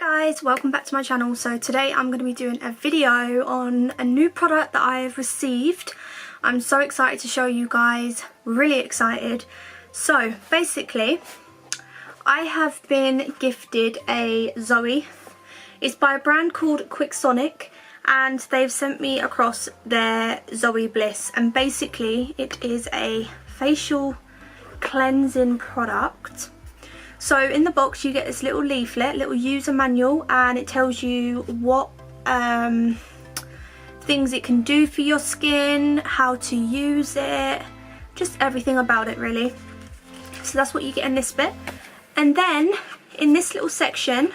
Guys, welcome back to my channel. So today I'm going to be doing a video on a new product that I have received. I'm so excited to show you guys, really excited. So basically I have been gifted a Zoe. It's by a brand called QykSonic and they've sent me across their Zoe Bliss, and basically it is a facial cleansing product. So in the box you get this little leaflet, little user manual, and it tells you what things it can do for your skin, how to use it, just everything about it really. So that's what you get in this bit. And then in this little section,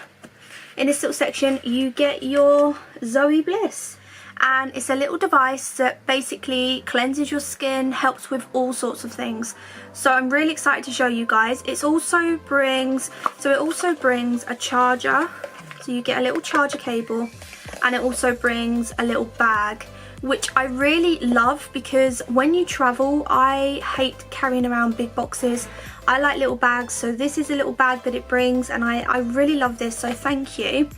you get your Zoe Bliss. And it's a little device that basically cleanses your skin, helps with all sorts of things. So I'm really excited to show you guys. It also brings a charger, so you get a little charger cable, and it also brings a little bag, which I really love because when you travel, I hate carrying around big boxes. I like little bags, so this is a little bag that it brings, and I really love this, so thank you.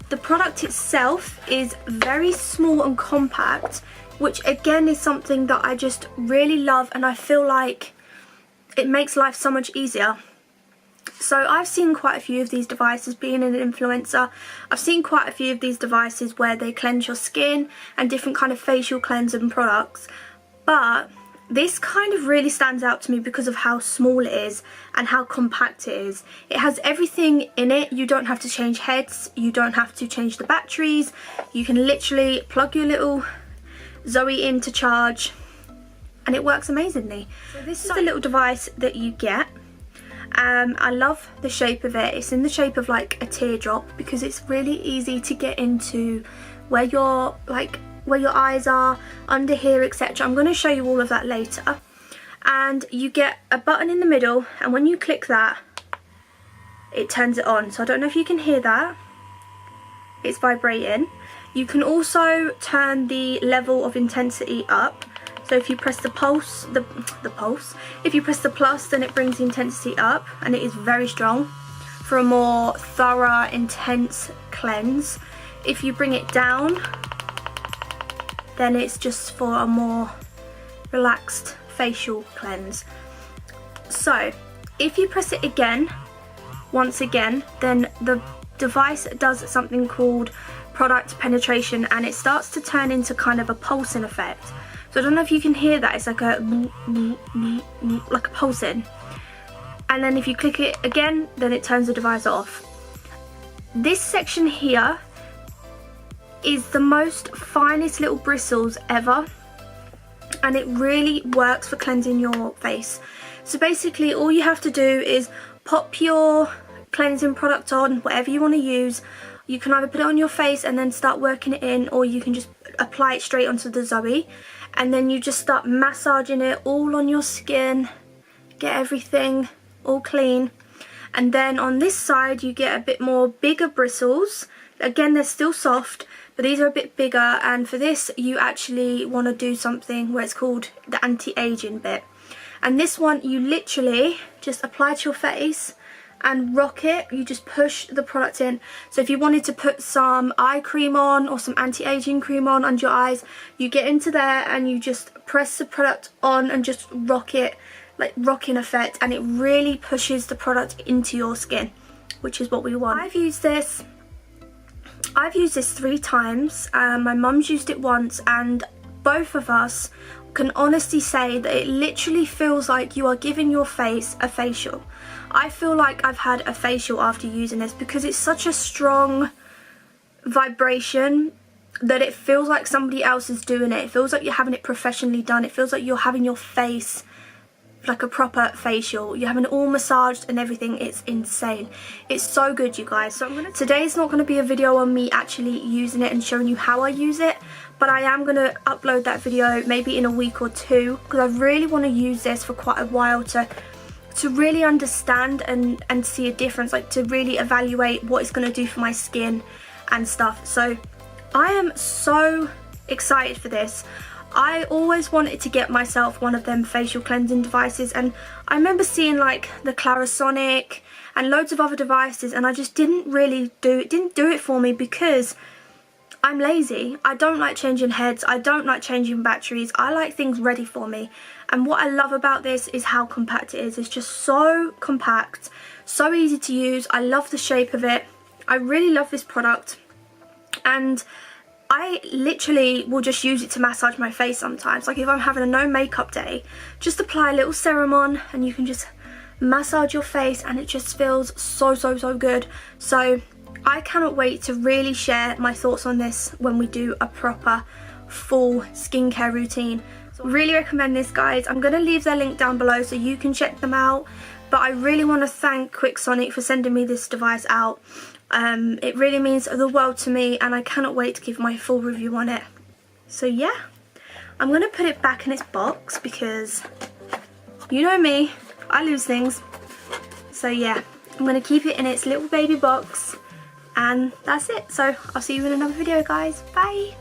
The product itself is very small and compact, which again is something that I just really love, and I feel like it makes life so much easier. So I've seen quite a few of these devices, being an influencer. I've seen quite a few of these devices where they cleanse your skin and different kind of facial cleansing products, but this kind of really stands out to me because of how small it is and how compact it is. It has everything in it. You don't have to change heads, you don't have to change the batteries. You can literally plug your little Zoe in to charge and it works amazingly. So this is the little device that you get. I love the shape of it. It's in the shape of like a teardrop because it's really easy to get into where your eyes are, under here, etc. I'm going to show you all of that later. And you get a button in the middle, and when you click that, it turns it on. So I don't know if you can hear that. It's vibrating. You can also turn the level of intensity up. So if you press the if you press the plus, then it brings the intensity up, and it is very strong for a more thorough, intense cleanse. If you bring it down, then it's just for a more relaxed facial cleanse. So if you press it again, once again, then the device does something called product penetration, and it starts to turn into kind of a pulsing effect. So I don't know if you can hear that. It's like a pulsing. And then if you click it again, then it turns the device off. This section here is the most finest little bristles ever, and it really works for cleansing your face. So basically all you have to do is pop your cleansing product on, whatever you want to use. You can either put it on your face and then start working it in, or you can just apply it straight onto the Zoe, and then you just start massaging it all on your skin, get everything all clean. And then on this side you get a bit more bigger bristles. Again, they're still soft, but these are a bit bigger, and for this you actually want to do something where it's called the anti-aging bit. And this one you literally just apply to your face and rock it. You just push the product in. So if you wanted to put some eye cream on or some anti-aging cream on under your eyes, you get into there and you just press the product on and just rock it, like rocking effect, and it really pushes the product into your skin, which is what we want. I've used this 3 times. My mum's used it once, and both of us can honestly say that it literally feels like you are giving your face a facial. I feel like I've had a facial after using this because it's such a strong vibration that it feels like somebody else is doing it. It feels like you're having it professionally done. It feels like you're having your face like a proper facial. You're having it all massaged and everything. It's insane. It's so good, you guys. So today's not going to be a video on me actually using it and showing you how I use it, but I am going to upload that video maybe in a week or two, because I really want to use this for quite a while to really understand and see a difference, like to really evaluate what it's going to do for my skin and stuff. So I am so excited for this. I always wanted to get myself one of them facial cleansing devices, and I remember seeing like the QykSonic and loads of other devices, and I just didn't do it for me because I'm lazy. I don't like changing heads, I don't like changing batteries, I like things ready for me. And what I love about this is how compact it is. It's just so compact, so easy to use. I love the shape of it. I really love this product, and I literally will just use it to massage my face sometimes. Like if I'm having a no makeup day, just apply a little serum on and you can just massage your face, and it just feels so good. So I cannot wait to really share my thoughts on this when we do a proper full skincare routine. So really recommend this, guys. I'm going to leave their link down below so you can check them out. But I really want to thank QykSonic for sending me this device out. It really means the world to me, and I cannot wait to give my full review on it. So yeah, I'm going to put it back in its box because you know me, I lose things. So yeah, I'm going to keep it in its little baby box, and that's it. So I'll see you in another video, guys. Bye.